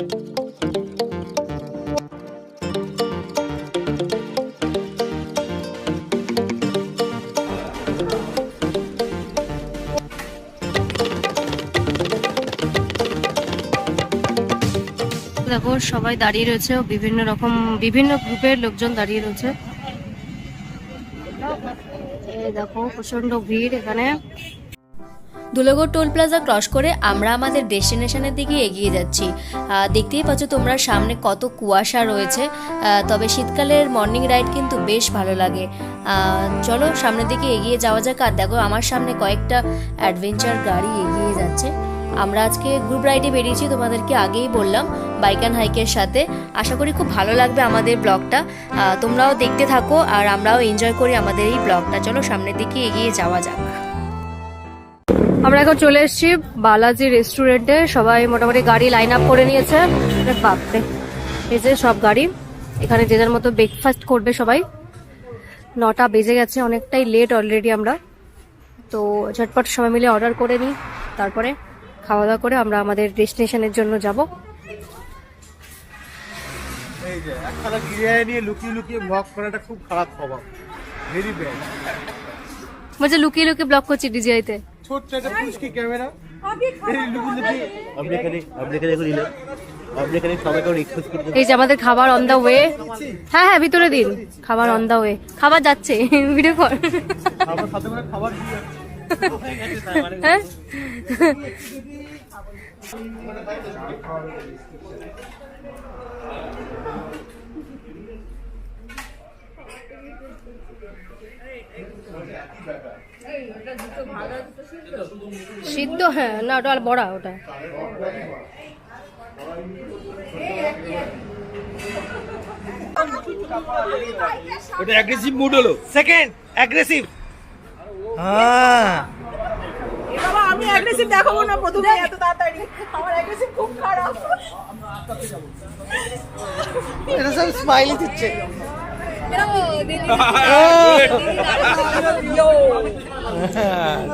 দেখো সবাই দাঁড়িয়ে রয়েছে, বিভিন্ন গ্রুপের লোকজন দাঁড়িয়ে রয়েছে। দেখো প্রচন্ড ভিড় এখানে। ধুলাগড় টোল প্লাজা ক্রস করে আমরা আমাদের ডেস্টিনেশনের দিকে এগিয়ে যাচ্ছি। দেখতেই পাচ্ছ তোমরা সামনে কত কুয়াশা রয়েছে, তবে শীতকালের মর্নিং রাইড কিন্তু বেশ ভালো লাগে। চলো সামনের দিকে এগিয়ে যাওয়া যাক। আর দেখো আমার সামনে কয়েকটা অ্যাডভেঞ্চার গাড়ি এগিয়ে যাচ্ছে। আমরা আজকে গ্রুপ রাইডে বেরিয়েছি, তোমাদেরকে আগেই বললাম, বাইক অ্যান্ড হাইকের সাথে। আশা করি খুব ভালো লাগবে আমাদের ব্লগটা, তোমরাও দেখতে থাকো আর আমরাও এনজয় করি আমাদের এই ব্লগটা। চলো সামনের দিকে এগিয়ে যাওয়া যাক। আমরা এখন চলে এসেছি বালাজি রেস্টুরেন্টে। সবাই মোটামুটি গাড়ি লাইন আপ করে নিয়েছে। বাপরে, এই যে সব গাড়ি এখানে যে যার মতো ব্রেকফাস্ট করবে সবাই। 9টা বেজে গেছে, অনেকটাই লেট অলরেডি আমরা। তো ঝটপট সবাই মিলে অর্ডার করে নিই, তারপরে খাওয়া দাওয়া করে আমরা আমাদের ডেস্টিনেশনের জন্য যাব। এই যে একখানা বিরিয়ানি নিয়ে লুকিয়ে লুকিয়ে ব্লগ করাটা খুব খারাপ স্বভাব, ভেরি ব্যাড। বলছে লুকিয়ে লুকিয়ে ব্লগ করছি ডিজিআইতে। ছোট্ট একটা পুচকি ক্যামেরা এই যে আমাদের খাবার অন দা ওয়ে। হ্যাঁ হ্যাঁ ভিতরে দিন, খাবার অন দা ওয়ে। খাবার যাচ্ছে, ভিডিও কর। খাবার হ্যাঁ সিদ্ধ, হ্যাঁ না ওটা আর বড়া, ওটা ওটা অ্যাগ্রেসিভ মুড হলো। Second aggressive. হ্যাঁ বাবা আমি অ্যাগ্রেসিভ দেখাবো না প্রথমে এত তাড়াতাড়ি, আমার অ্যাগ্রেসিভ খুব খারাপ। এটা সব স্মাইলি দিচ্ছে।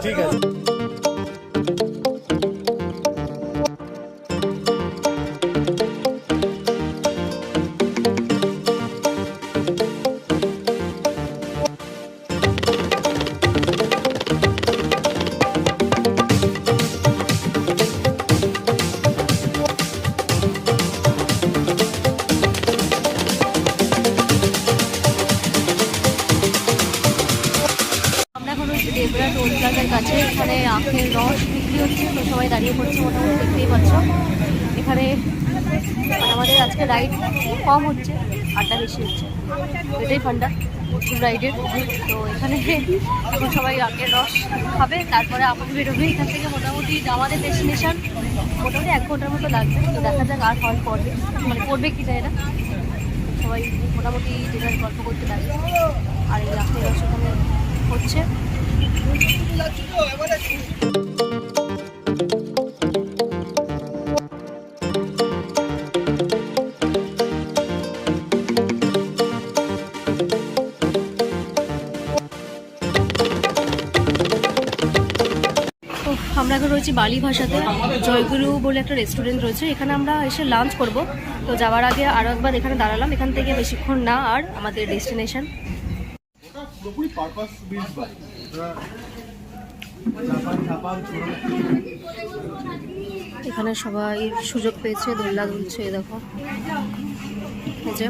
ঠিক আছে। দেবরা টোল প্লাজার কাছে। এখানে আখের রস বিক্রি হচ্ছে, তো সবাই দাঁড়িয়ে পড়ছে মোটামুটি, দেখতেই পাচ্ছ। এখানে আমাদের আজকে রাইড কম হচ্ছে, আড্ডা বেশি হচ্ছে, এটাই ফান্ডা রাইডের। তো এখানে এখন সবাই আখের রস খাবে, তারপরে আবার বেরোবে এখান থেকে। মোটামুটি আমাদের ডেস্টিনেশন মোটামুটি 1 ঘন্টার মতো লাগবে। তো দেখা যাক আর হল পড়বে, মানে পড়বে কি যায় না। সবাই মোটামুটি যেটা গল্প করতে লাগে। আর এই আখের রস ওখানে হচ্ছে। আমরা এখন রয়েছি বালি ভাষাতে। জয়গুরু বলে একটা রেস্টুরেন্ট রয়েছে, এখানে আমরা এসে লাঞ্চ করব। তো যাওয়ার আগে আরও একবার এখানে দাঁড়ালাম। এখান থেকে বেশিক্ষণ না, আর আমাদের ডেস্টিনেশন। এখানে সবাই সুযোগ পেয়েছে, দোলনা দুলছে। দেখো এই যে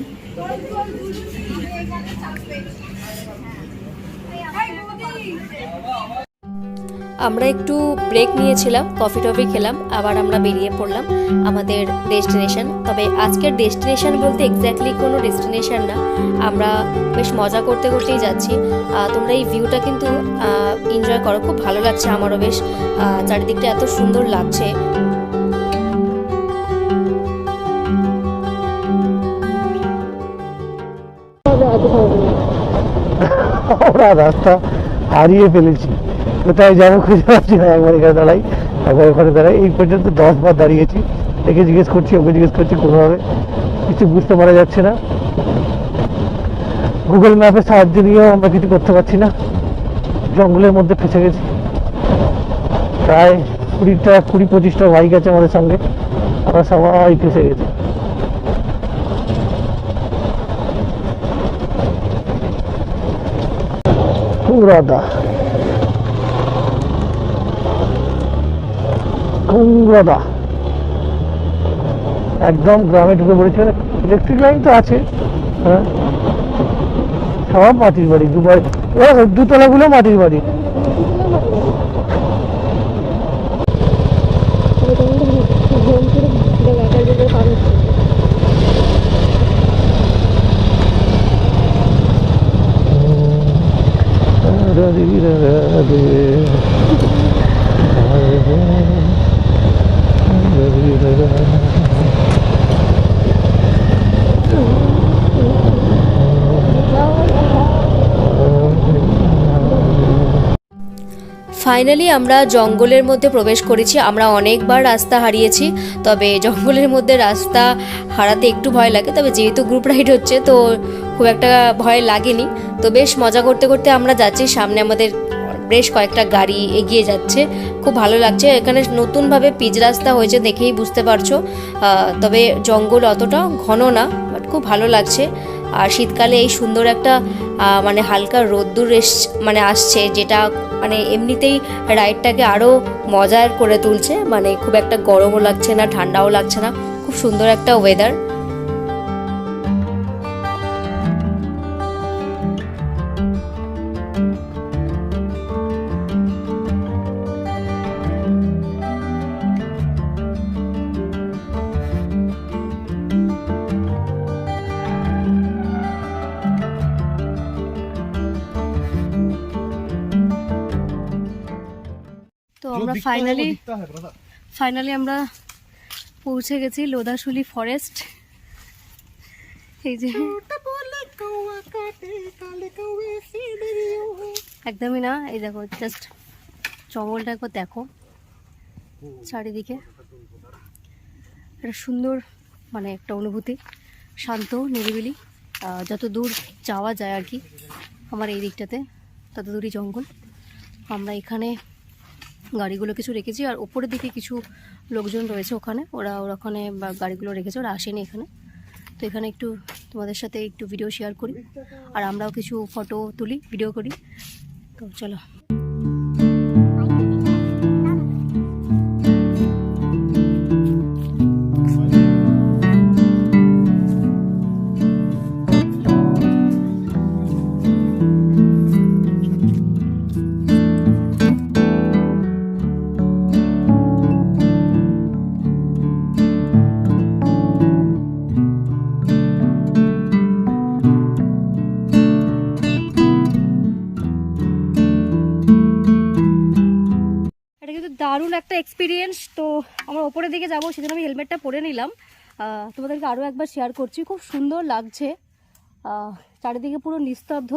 আমরা একটু ব্রেক নিয়েছিলাম, কফি টফি খেলাম, আবার আমরা বেরিয়ে পড়লাম আমাদের ডেস্টিনেশন। তবে আজকের ডেস্টিনেশন বলতে এক্স্যাক্টলি কোনো ডেস্টিনেশন না, আমরা বেশ মজা করতে করতেই যাচ্ছি। তোমরা এই ভিউটা কিন্তু এনজয় করো, খুব ভালো লাগছে আমারও বেশ। চারিদিকটা এত সুন্দর লাগছে। আমরা রাস্তা হারিয়ে ফেলেছি, কোথায় যাবো খুঁজে পাচ্ছি না। একবার এখানে দাঁড়াই, একবার ওখানে দাঁড়াই, এই পর্যন্ত 10 বার দাঁড়িয়েছি। একে জিজ্ঞেস করছি, ওকে জিজ্ঞেস করছি, কোনোভাবে কিছু বুঝতে পারা যাচ্ছে না। গুগল ম্যাপের সাহায্য নিয়েও আমরা কিছু করতে পারছি না। জঙ্গলের মধ্যে ফেসে গেছি। প্রায় 20-25টা বাইক আছে আমাদের সঙ্গে, আমরা সবাই ফেসে গেছি। কুমড়াদা কুমড়াদা একদম গ্রামে ঢুকে পড়েছে। ইলেকট্রিক লাইন তো আছে, হ্যাঁ, সব মাটির বাড়ি, দুতলাগুলো মাটির বাড়ি। ফাইনালি আমরা জঙ্গলের মধ্যে প্রবেশ করেছি। আমরা অনেকবার রাস্তা হারিয়েছি, তবে জঙ্গলের মধ্যে রাস্তা হারাতে একটু ভয় লাগে, তবে যেহেতু গ্রুপ রাইড হচ্ছে তো খুব একটা ভয় লাগেনি। তো বেশ মজা করতে করতে আমরা যাচ্ছি, সামনে আমাদের বেশ কয়েকটা গাড়ি এগিয়ে যাচ্ছে, খুব ভালো লাগছে। এখানে নতুনভাবে পিচ রাস্তা হয়েছে দেখেই বুঝতে পারছো, তবে জঙ্গল অতটা ঘন না, বাট খুব ভালো লাগছে। আর শীতকালে এই সুন্দর একটা মানে হালকা রোদ্দুর মানে আসছে, যেটা মানে এমনিতেই রাইডটাকে আরও মজার করে তুলছে। মানে খুব একটা গরমও লাগছে না, ঠান্ডাও লাগছে না, খুব সুন্দর একটা ওয়েদার। তো আমরা ফাইনালি আমরা পৌঁছে গেছি লোধাশুলি ফরেস্ট। এই যে একদমই না, এই দেখো জাস্ট জঙ্গলটা একবার দেখো চারিদিকে, একটা সুন্দর মানে একটা অনুভূতি, শান্ত নিরিবিলি। যত দূর যাওয়া যায় আর কি আমার এই দিকটাতে তত দূরই জঙ্গল। আমরা এখানে গাড়িগুলো কিছু রেখেছি, আর ওপরের দিকে কিছু লোকজন রয়েছে, ওখানে ওরা ওখানে গাড়িগুলো রেখেছে, ওরা আসেনি এখানে। তো এখানে একটু তোমাদের সাথে একটু ভিডিও শেয়ার করি, আর আমরাও কিছু ফটো তুলি, ভিডিও করি। তো চলো। দারুণ একটা এক্সপিরিয়েন্স। তো আমরা ওপরের দিকে যাবো, সেজন্য আমি হেলমেটটা পরে নিলাম। তোমাদেরকে আরও একবার শেয়ার করছি, খুব সুন্দর লাগছে। চারিদিকে পুরো নিস্তব্ধ,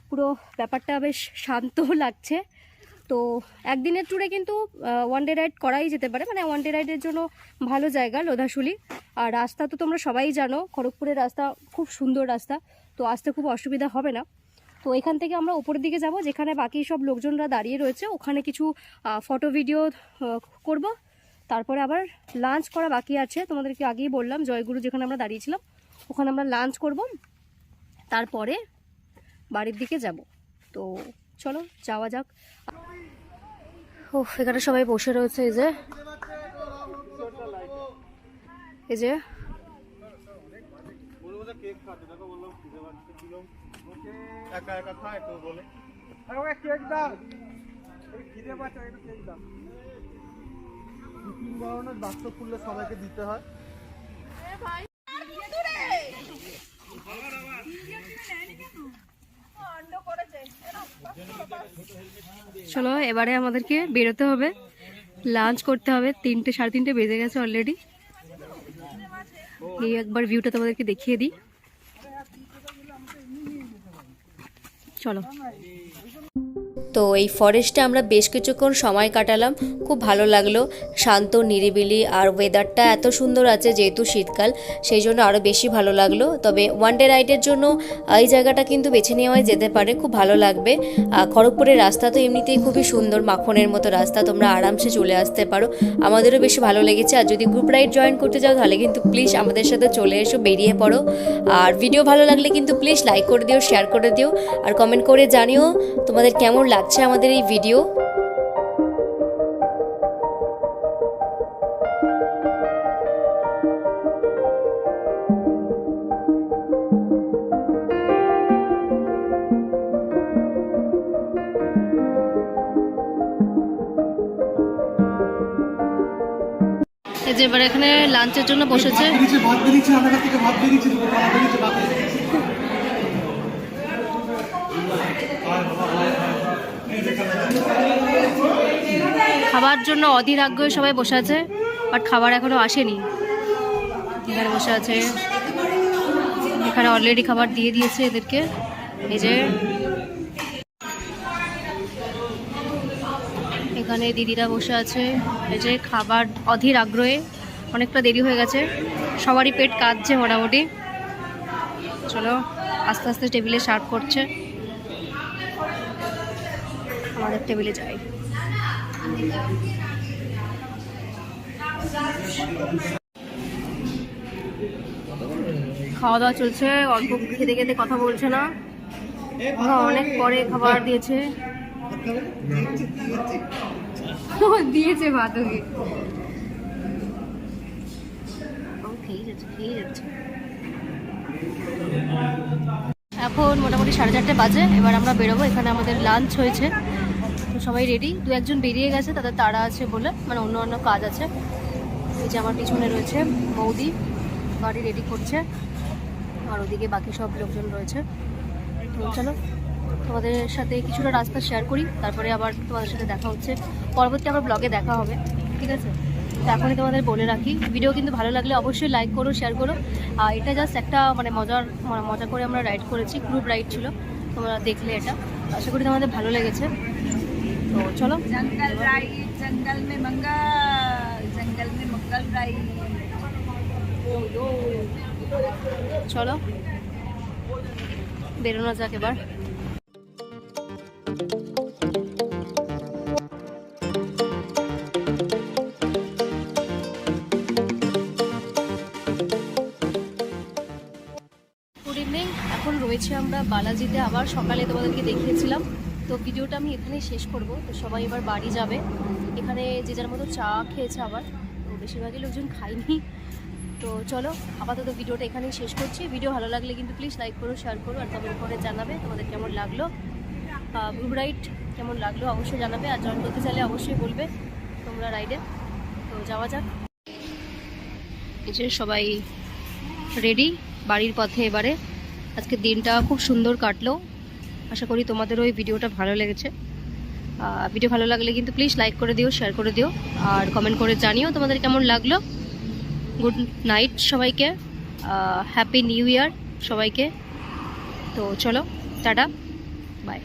পুরো ব্যাপারটা বেশ শান্ত লাগছে। তো একদিনের ট্যুরে কিন্তু ওয়ান ডে রাইড করাই যেতে পারে, মানে ওয়ান ডে রাইডের জন্য ভালো জায়গা লোধাশুলি। আর রাস্তা তো তোমরা সবাই জানো, খড়গপুরের রাস্তা খুব সুন্দর রাস্তা, তো আসতে খুব অসুবিধা হবে না। তো এখান থেকে আমরা উপরের দিকে যাব, যেখানে বাকি সব লোকজনরা দাঁড়িয়ে রয়েছে, ওখানে কিছু ফটো ভিডিও করব। তারপরে আবার লাঞ্চ করা বাকি আছে, তোমাদেরকে আগেই বললাম জয়গুরু যেখানে আমরা দাঁড়িয়েছিলাম ওখানে আমরা লাঞ্চ করব, তারপরে বাড়ির দিকে যাব। তো চলো যাওয়া যাক। ও এখানে সবাই বসে রয়েছে, এই যে বাস্তব ফুললে সবাইকে দিতে হয়। চলো এবারে আমাদেরকে বেরোতে হবে, লাঞ্চ করতে হবে। 3টে 3:30 বেজে গেছে অলরেডি। এই একবার ভিউটা তোমাদেরকে দেখিয়ে দিই, চলো। তো এই ফরেস্টে আমরা বেশ কিছুক্ষণ সময় কাটালাম, খুব ভালো লাগলো, শান্ত নিরিবিলি, আর ওয়েদারটা এত সুন্দর আছে যেহেতু শীতকাল, সেই জন্য আরও বেশি ভালো লাগলো। তবে ওয়ান ডে রাইডের জন্য এই জায়গাটা কিন্তু বেছে নেওয়াই যেতে পারে, খুব ভালো লাগবে। খড়গপুরের রাস্তা তো এমনিতেই খুবই সুন্দর, মাখনের মতো রাস্তা, তোমরা আরামসে চলে আসতে পারো। আমাদেরও বেশি ভালো লেগেছে। আর যদি গ্রুপ রাইড জয়েন করতে চাও তাহলে কিন্তু প্লিজ আমাদের সাথে চলে এসো, বেরিয়ে পড়ো। আর ভিডিও ভালো লাগলে কিন্তু প্লিজ লাইক করে দিও, শেয়ার করে দিও, আর কমেন্ট করে জানিও তোমাদের কেমন লাগছে আমাদের এই ভিডিও। এই যে এবার এখানে লাঞ্চের জন্য বসেছে। ভাত বেরিয়েছে, আমার থেকে ভাত বেরিয়েছে, ভাত বেরিয়েছে। খাবার জন্য অধীর আগ্রহে সবাই বসে আছে, বাট খাবার এখনো আসেনি। এখানে বসে আছে, এখানে অলরেডি খাবার দিয়ে দিয়েছে এদেরকে। এই যে এখানে দিদিরা বসে আছে, এই যে খাবার অধীর আগ্রহে। অনেকটা দেরি হয়ে গেছে, সবারই পেট কাঁদছে মোটামুটি। চলো আস্তে আস্তে টেবিলে সার্ভ করছে, আমাদের টেবিলে যাই। খাওয়া দাওয়া চলছে, অল্প খেতে খেতে কথা বলছে না, অনেক পরে খাবার দিয়েছে। দিয়েছে ভাত ওকে, খেয়ে যাচ্ছে। এখন মোটামুটি 4:30 বাজে, এবার আমরা বেরোবো। এখানে আমাদের লাঞ্চ হয়েছে, তো সবাই রেডি। দু একজন বেরিয়ে গেছে, তাদের তাড়া আছে বলে, মানে অন্য কাজ আছে। এই যে আমার পিছনে রয়েছে বৌদি, গাড়ি রেডি করছে, আর ওদিকে বাকি সব লোকজন রয়েছে। তো চলো তোমাদের সাথে কিছুটা রাস্তা শেয়ার করি, তারপরে আবার তোমাদের সাথে দেখা হচ্ছে পরবর্তী আবার ব্লগে দেখা হবে, ঠিক আছে? তো এখনই তোমাদের বলে রাখি, ভিডিও কিন্তু ভালো লাগলে অবশ্যই লাইক করো, শেয়ার করো। আর এটা জাস্ট একটা মানে মজা করে আমরা রাইড করেছি, গ্রুপ রাইড ছিল, তোমরা দেখলে এটা, আশা করি তোমাদের ভালো লেগেছে। তো চলো, जंगल राइड, जंगल में मंगल राइड। চলো বেরোনো যাক এবার। গুড ইভিনিং, এখন রয়েছে আমরা বালাজিতে। আবার সকালে তোমাদেরকে দেখিয়েছিলাম, তো ভিডিওটা আমি এখানেই শেষ করব। তো সবাই এবার বাড়ি যাবে, এখানে যে যার মতো চা খেয়েছে, আবার তো বেশিরভাগই লোকজন খায়নি। তো চলো আপাতত ভিডিওটা এখানেই শেষ করছি। ভিডিও ভালো লাগলে কিন্তু প্লিজ লাইক করো, শেয়ার করো, আর কমেন্ট করে জানাবে তোমাদের কেমন লাগলো, গ্রুপ রাইড কেমন লাগলো অবশ্যই জানাবে। আর জয়েন করতে চাইলে অবশ্যই বলবে তোমরা রাইডে। তো যাওয়া যাক। এই যে সবাই রেডি বাড়ির পথে এবারে। আজকে দিনটা খুব সুন্দর কাটলো, আশা করি তোমাদেরও এই ভিডিওটা ভালো লেগেছে। ভিডিও ভালো লাগলে কিন্তু প্লিজ লাইক করে দিও, শেয়ার করে দিও, আর কমেন্ট করে জানিও তোমাদের কেমন লাগলো। গুড নাইট সবাইকে, হ্যাপি নিউ ইয়ার সবাইকে। তো চলো টাটা, বাই।